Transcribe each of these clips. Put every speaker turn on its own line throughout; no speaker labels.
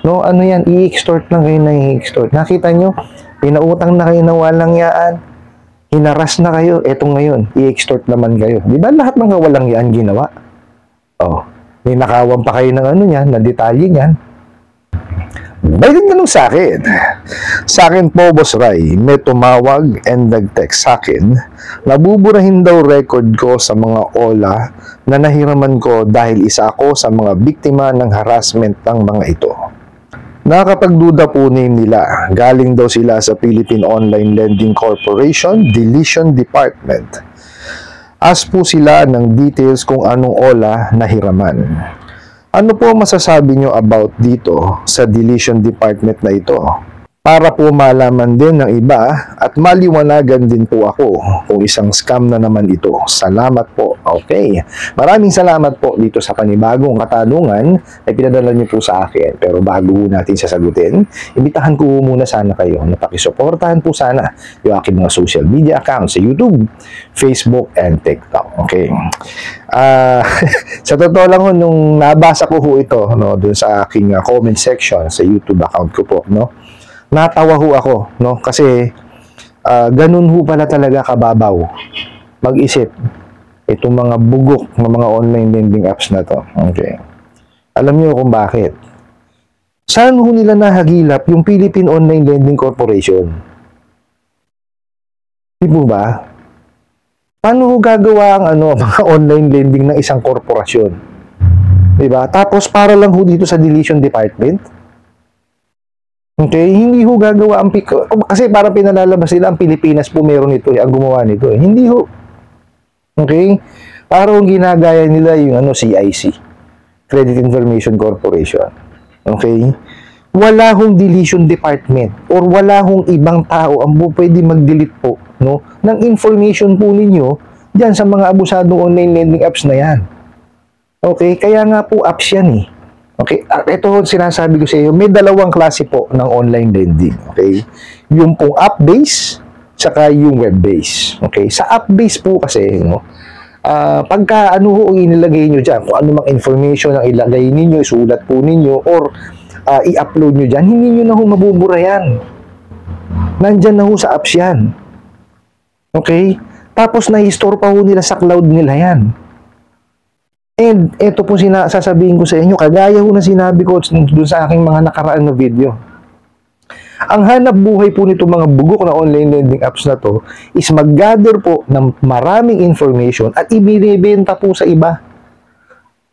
No, ano yan, i-extort lang kayo na i-extort. Nakita nyo, pinautang na kayo ng walang yaan, hinaras na kayo, eto ngayon, i-extort naman kayo. Di ba lahat ng walang yaan ginawa? Oh, ninakawan pa kayo ng ano yan, na detalye niyan. Bayad tanong sa akin. Sa akin po, Boss Ray, may tumawag and nag-text sa akin, nabuburahin daw record ko sa mga OLA na nahiraman ko dahil isa ako sa mga biktima ng harassment ng mga ito. Nakakapagduda po nila, galing daw sila sa Philippine Online Lending Corporation Deletion Department. Ask po sila ng details kung anong OLA nahiraman. Ano po masasabi nyo about dito sa deletion department na ito? Para po malaman din ng iba at maliwanagan din po ako kung isang scam na naman ito. Salamat po. Okay. Maraming salamat po dito sa panibagong katanungan na pinadala niyo po sa akin. Pero bago natin sasagutin, imbitahan ko muna sana kayo na pakisuportahan po sana yung aking mga social media accounts sa YouTube, Facebook, and TikTok. Okay. Sa totoo lang ho, nung nabasa ko ho ito, no, dun sa aking comment section sa YouTube account ko po, no, natawa ho ako, no, kasi ganun ho pala talaga kababaw mag-isip itong mga bugok ng mga online lending apps na to. Okay. Alam niyo kung bakit? Saan ho nila nahagilap yung Philippine Online Lending Corporation? Di po ba? Paano ho gagawa ang mga online lending ng isang korporasyon? Diba? Tapos para lang ho dito sa deletion department? Okay, hindi ho gagawa ang kasi para pinalalabas nila ang Pilipinas po meron ito, ang gumawa nito. Hindi ho. Okay? Para ho ginagaya nila yung CIC, Credit Information Corporation. Okay? Wala hong deletion department or wala hong ibang tao ang pwede mag-delete po, no, ng information po ninyo diyan sa mga abusadong online lending apps na yan. Okay? Kaya nga po apps yan eh. Okay? At ito sinasabi ko sa iyo, may dalawang klase po ng online lending. Okay? Yung pong app-based saka yung web-based. Okay? Sa app-based po kasi, no, pagka ano ho ang inilagay nyo dyan, kung ano mang information ang ilagay ninyo, isulat po ninyo, or i-upload nyo dyan, hindi nyo na ho mabubura yan. Nandyan na ho sa apps yan. Okay? Tapos na-store pa ho nila sa cloud nila yan. And ito po sasabihin ko sa inyo, kagaya ho na sinabi ko dun sa aking mga nakaraan na video. Ang hanap buhay po nito mga bugok na online lending apps na to is mag-gather po ng maraming information at ibinibenta po sa iba.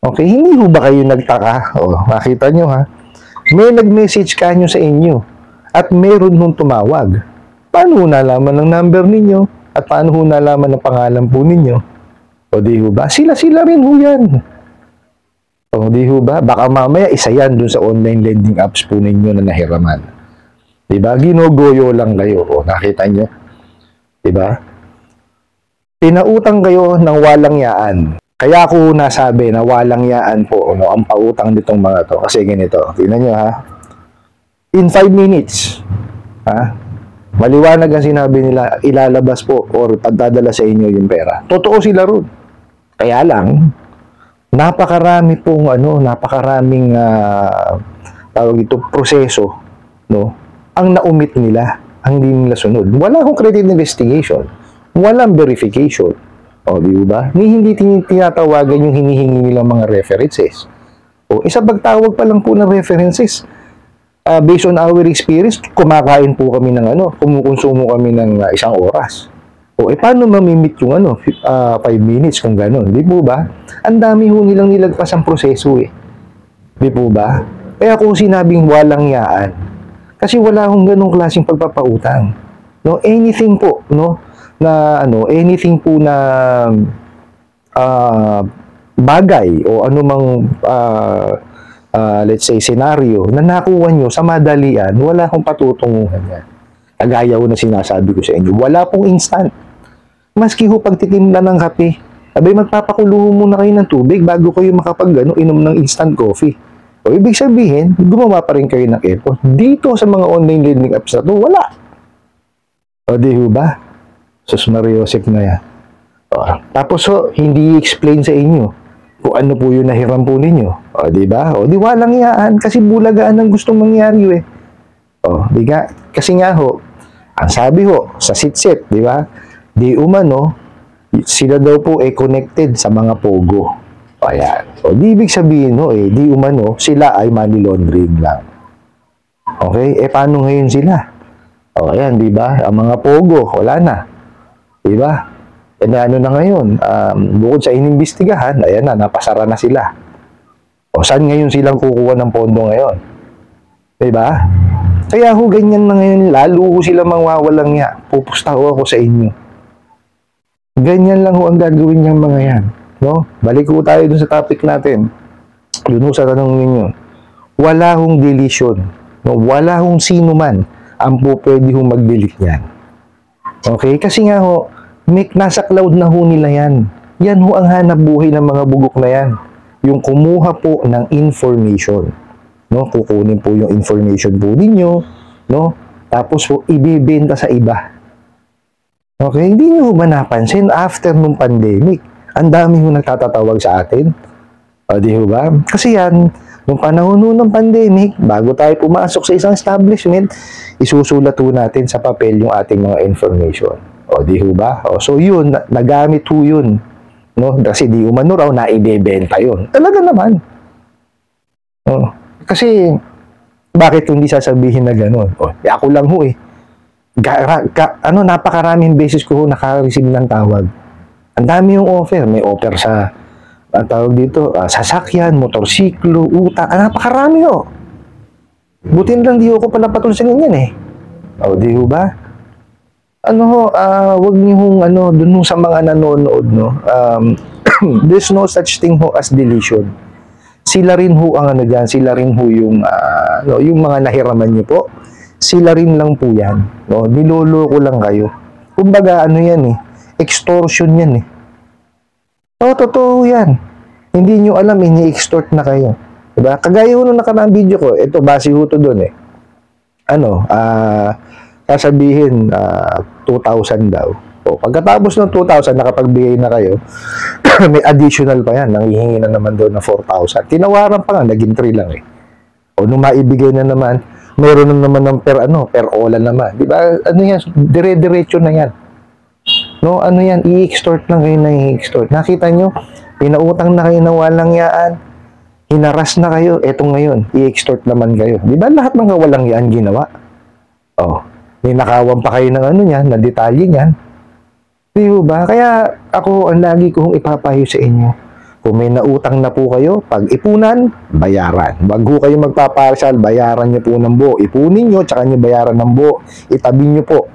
Okay, hindi ho ba kayo nagtaka? O, makita nyo ha. May nag-message kanyo sa inyo at meron nung tumawag. Paano ho nalaman ng number ninyo? At paano ho nalaman ng pangalan po ninyo? O di ho ba? Sila rin ho yan. O di ho ba? Baka mamaya isa yan dun sa online lending apps po ninyo na nahiraman. Diba? Ginogoyo lang kayo. O, nakita nyo? Diba? Pinautang kayo ng walang yaan. Kaya ako nasabi na walang yaan po, no, ang pautang nitong mga to. Kasi ganito. Tingnan nyo ha. In 5 minutes, ha? Maliwanag ang sinabi nila, ilalabas po or pagdadala sa inyo yung pera. Totoo sila ron. Kaya lang, napakaraming tawag ito, proseso, no, ang naumit nila, ang hindi nila sunod. Wala akong credit investigation, walang verification. O, di ba? Hindi tinatawagan yung hinihingi nilang mga references. O, isa pagtawag pa lang po ng references, based on our experience, kumakain po kami ng kumukonsumo kami ng isang oras. O, paano mamimit yung 5 minutes kung gano'n? Di po ba? Ang dami ho nilang nilagpas ang proseso eh. Di po ba? Kaya kung sinabing walang yaan, kasi wala hong ganong klaseng pagpapautang. No, anything po, no, na anything po na bagay o anumang let's say scenario na nakuha nyo sa madalian, wala akong patutunguhan yan. Kagaya ho na sinasabi ko sa inyo, wala pong instant. Maski ho pagtitimla ng kape, abay magpapakulo muna kayo ng tubig bago kayo inom ng instant coffee. O ibig sabihin, gumawa pa rin kayo ng effort. Dito sa mga online lending apps na to, wala. O di ho ba? Sus Mariosep na yan. O, tapos ho, hindi i-explain sa inyo kung ano po yung nahiram po ninyo. O, di ba? O, di walang iyaan kasi bulagaan ang gustong mangyari eh. O, di nga, kasi nga ho, ang sabi ho, sa sitsit, di ba? Di umano, sila daw po connected sa mga pogo. O, ayan. O, di ibig sabihin ho di umano, sila ay money laundering lang. Okay? Paano ngayon sila? O, ayan, di ba? Ang mga pogo, wala na. Di ba? Ano na ngayon? Bukod sa inimbestigahan, ayan na, napasara na sila. O, saan ngayon silang kukuha ng pondo ngayon? Di ba? Kaya ho, ganyan na ngayon, lalo ho sila mawawalang niya. Pupusta ho ako sa inyo. Ganyan lang ho ang gagawin niyang mga yan. No? Balik ho tayo dun sa topic natin. Dun ho sa tanong ninyo. Wala hong deletion. No? Wala hong sino man ang po pwede hong mag-delete yan. Okay? Kasi nga ho, nasa cloud na ho nila yan. Yan ho ang hanap buhay ng mga bugok na yan. Yung kumuha po ng information. No? Kukunin po yung information po ninyo. No? Tapos po, ibibenta sa iba. Okay? Hindi nyo ba napansin after nung pandemic, ang dami ho nagtatatawag sa atin? O, di ho ba? Kasi yan, nung panahon ng pandemic, bago tayo pumasok sa isang establishment, isusulat ho natin sa papel yung ating mga information. O, di ho ba? O, so yun, nagamit ho yun. No? Kasi di umano raw na ibebenta yun. Talaga naman. O, kasi, bakit hindi sasabihin na gano'n? O, ako lang ho napakaraming beses ko ho naka-receive ng tawag. Ang dami yung offer. May offer sa, ang tawag dito, sasakyan, motorsiklo, utang. Napakarami ho. Butin lang di ho ko pala patulsingin yan O, di ho ba? Wag niyo hong dun sa mga nanonood, no? There's no such thing ho as deletion. Sila rin ho ang dyan, sila rin ho yung, yung mga nahiraman niyo po. Sila rin lang po yan. No? Niloloko lang kayo. Kumbaga, yan extortion yan totoo yan. Hindi nyo alam, ini-extort na kayo. Diba? Kagaya ho nung nakaraang video ko, ito, base ho to dun sasabihin, 2,000 daw. O, pagkatapos ng 2,000, nakapagbigay na kayo, may additional pa yan, nanghihingi na naman doon na 4,000. Tinawaran pa nga, naging 3 lang O, nung maibigay na naman, meron na naman ng per ola naman. Di ba? Yan, dire-diretso na yan. No, yan, i-extort lang kayo na i-extort. Nakita nyo, pinautang na kayo na walang yaan, hinaras na kayo, eto ngayon, i-extort naman kayo. Di ba lahat ng walang yaan ginawa? Ninakawan pa kayo ng yan, na detalye niyan. Di ba? Kaya ako, ang lagi kong ipapayo sa inyo, kung may nautang na po kayo, pag ipunan, bayaran. Wag ho kayo magpaparsal, bayaran nyo po ng buo. Ipunin nyo, tsaka nyo bayaran ng buo. Itabi nyo po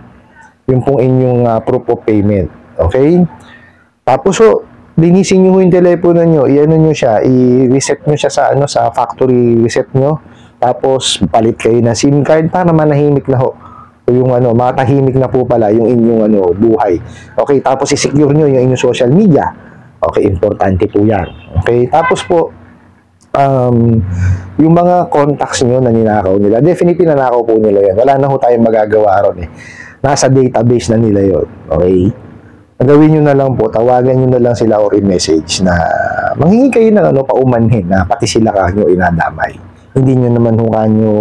yung pong inyong proof of payment. Okay? Tapos linisin nyo yung telepono nyo, nyo siya, i-reset nyo siya sa factory reset nyo. Tapos, palit kayo ng SIM card para manahimik na ho. Yung matahimik na po pala yung inyong buhay. Okay? Tapos, i-secure nyo yung inyong social media. Okay, importante po yan. Okay, tapos po, yung mga contacts nyo na ninakaw nila, definitely nanakaw po nila yan. Wala na ho tayong magagawa ron Nasa database na nila yon. Okay? Gawin nyo na lang po, tawagan nyo na lang sila or i-message na manghingi kayo ng paumanhin na pati sila kanyo inadamay. Hindi nyo naman ho kanyo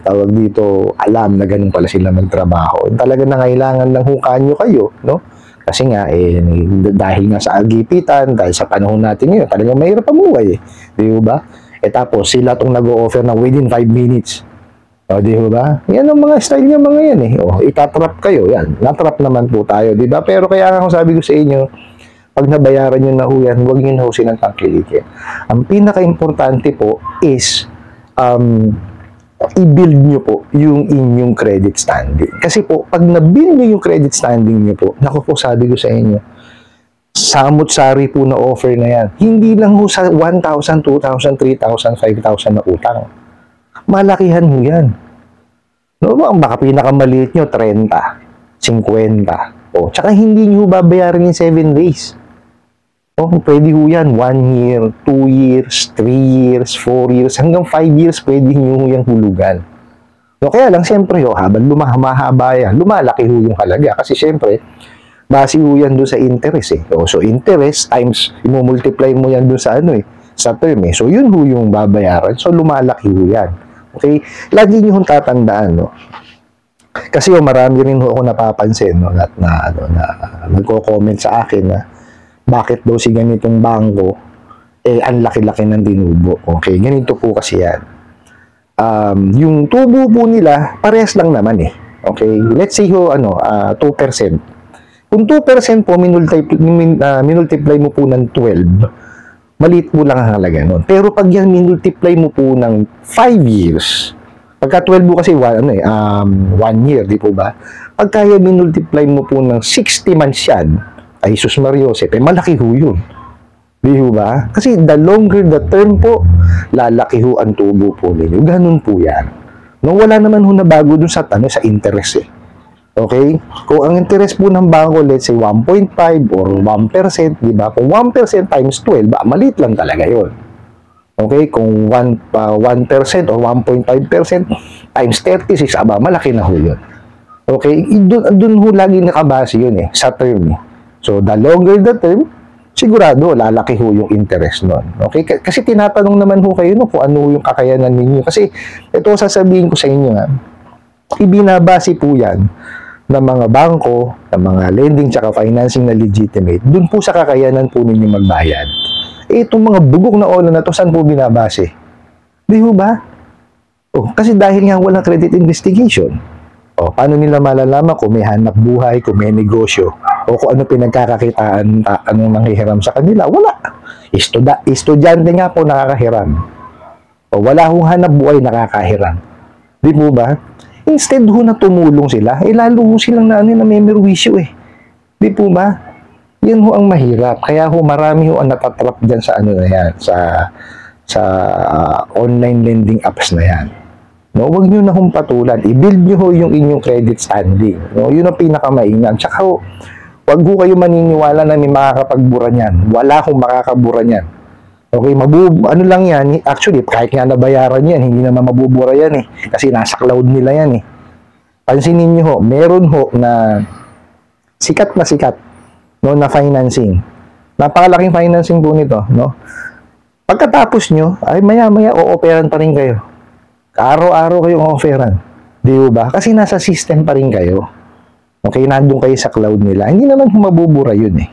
tawag dito, alam na ganun pala sila magtrabaho. Talaga na kailangan lang ho kanyo kayo, no? Kasi nga, dahil nga sa agipitan, dahil sa panahon natin ngayon, talagang mahirap ang buhay Di ba? Tapos, sila itong nag-o-offer na within 5 minutes. Di ba? Yan ang mga style niya mga yan itatrap kayo. Yan. Natrap naman po tayo. Di ba? Pero kaya nga sabi ko sa inyo, pag nabayaran nyo na ho yan, huwag nyo na ho silang tangkilikin. Ang pinaka-importante po is, i-build nyo po yung inyong credit standing. Kasi po, pag na-build nyo yung credit standing nyo po, naku po, sabi ko sa inyo, samot-sari po na offer na yan. Hindi lang ho sa 1,000, 2,000, 3,000, 5,000 na utang. Malakihan ho yan. No, baka pinakamaliit nyo, 30, 50. Tsaka hindi nyo babayaran in 7 days. Pwede ho yan, 1 year, 2 years, 3 years, 4 years, hanggang 5 years pwede nyo yung hulugan. Kaya lang, siyempre, habang lumahaba yan, lumalaki ho yung halaga. Kasi siyempre, Base ho yan doon sa interest eh. So, interest times, i-multiply mo yan doon sa ano eh, sa term eh. So, yun ho yung babayaran. So, lumalaki ho yan. Okay? Lagi nyo hong tatandaan, no? Kasi marami rin ho ako napapansin, no? Na nagko-comment sa akin na bakit daw si ganitong bangko, ang laki-laki ng dinubo. Okay? Ganito po kasi yan. Yung tubo po nila, parehas lang naman eh. Okay? Let's say ho, 2%. Kung 2% po, minultiply mo po ng 12, maliit po lang ang halaga nun. Pero pag yan minultiply mo po ng 5 years, pagka 12 po kasi 1 year, di po ba? Pagka yan minultiply mo po ng 60 months yan, ay sus Mariosep, malaki ho yun. Di ho ba? Kasi the longer the term po, lalaki ho ang tubo po ninyo. Ganun po yan. No, wala naman ho na bago dun sa interest eh. Okay? Kung ang interest po ng bangko, let's say 1.5 or 1%, di ba? Kung 1% times 12, maliit lang talaga yun. Okay? Kung 1% or 1.5% times 36, malaki na ho yun. Okay? Doon ho lagi nakabase yun eh, sa term. So, the longer the term, sigurado, lalaki ho yung interest nun. Okay? Kasi tinatanong naman ho kayo no, kung ano yung kakayanan ninyo. Kasi ito sasabihin ko sa inyo nga, ibinabase po yan ng mga bangko, ng mga lending tsaka financing na legitimate, dun po sa kakayanan po ninyo magbayad. Itong mga bugok na ola na to, saan po binabase? Di ho ba? Kasi dahil nga walang credit investigation. Paano nila malalaman kung may hanap buhay, kung may negosyo, o kung ano pinagkakakitaan, anong nanghihiram sa kanila? Wala. Estudyante nga po nakakahiram. Wala hong hanap buhay nakakahiram. Di po ba? Instead ho na tumulong sila, lalo ho silang na memerwisyo eh. Di po ba? Yan ho ang mahirap. Kaya ho marami ho ang natatrap dyan sa na yan, sa online lending apps na yan. No, wag niyo na hong patulan. I-build niyo ho yung inyong credit standing. No, yun ang pinakamainam. Tsaka ho, wag ho kayo maniniwala na may makakapagbura niyan. Wala hong makakabura niyan. Okay, ano lang yan, actually, kahit nga nabayaran yan, hindi naman mabubura yan eh. Kasi nasa cloud nila yan eh. Pansinin nyo ho, meron ho na sikat, no, na financing. Napakalaking financing po nito, no? Pagkatapos nyo, ay maya-maya o-operan pa rin kayo. Araw-araw kayong o-operan. Di ba? Kasi nasa system pa rin kayo. Okay, nandun kayo sa cloud nila. Hindi naman mabubura yun eh.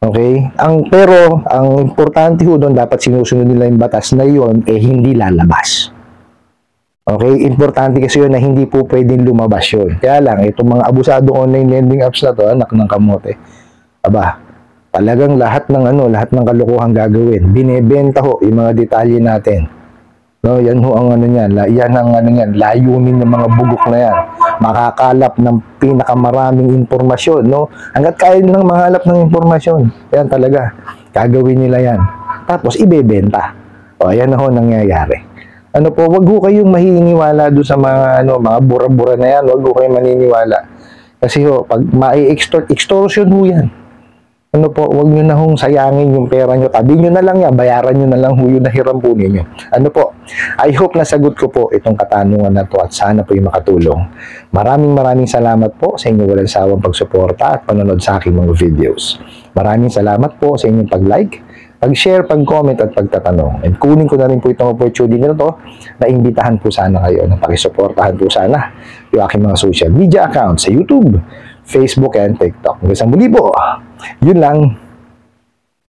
Okay? Pero, ang importante ho doon, dapat sinusunod nila yung batas na yun, hindi lalabas. Okay? Importante kasi yun na hindi po pwedeng lumabas yun. Kaya lang, itong mga abusadong online lending apps na to, anak ng kamote, talagang lahat ng kalokohan gagawin. Binebenta ho yung mga detalye natin. No, yan ho ang layunin ng mga bugok na yan. Makakalap ng pinakamaraming impormasyon, no? Hangga't kaya nilang mahalap ng impormasyon, yan talaga, gagawin nila yan. Tapos ibebenta. Yan ho nangyayari. Wag ho kayong mahiniwala doon sa mga mga bura-bura na yan, wag ho kayong maniniwala. Kasi ho, pag extortion ho yan. Wag nyo na hong sayangin yung pera nyo. Tabi nyo na lang yan. Bayaran nyo na lang yung nahiram po ninyo. I hope nasagot ko po itong katanungan na to at sana po yung makatulong. Maraming salamat po sa inyong walang sawang pagsuporta at panonood sa aking mga videos. Maraming salamat po sa inyong pag-like, pag-share, pag-comment at pagtatanong. And kunin ko na rin po itong opportunity na to na imbitahan po sana kayo na pakisuportahan po sana yung aking mga social media accounts sa YouTube, Facebook, and TikTok. Hanggang sa muli po, yun lang.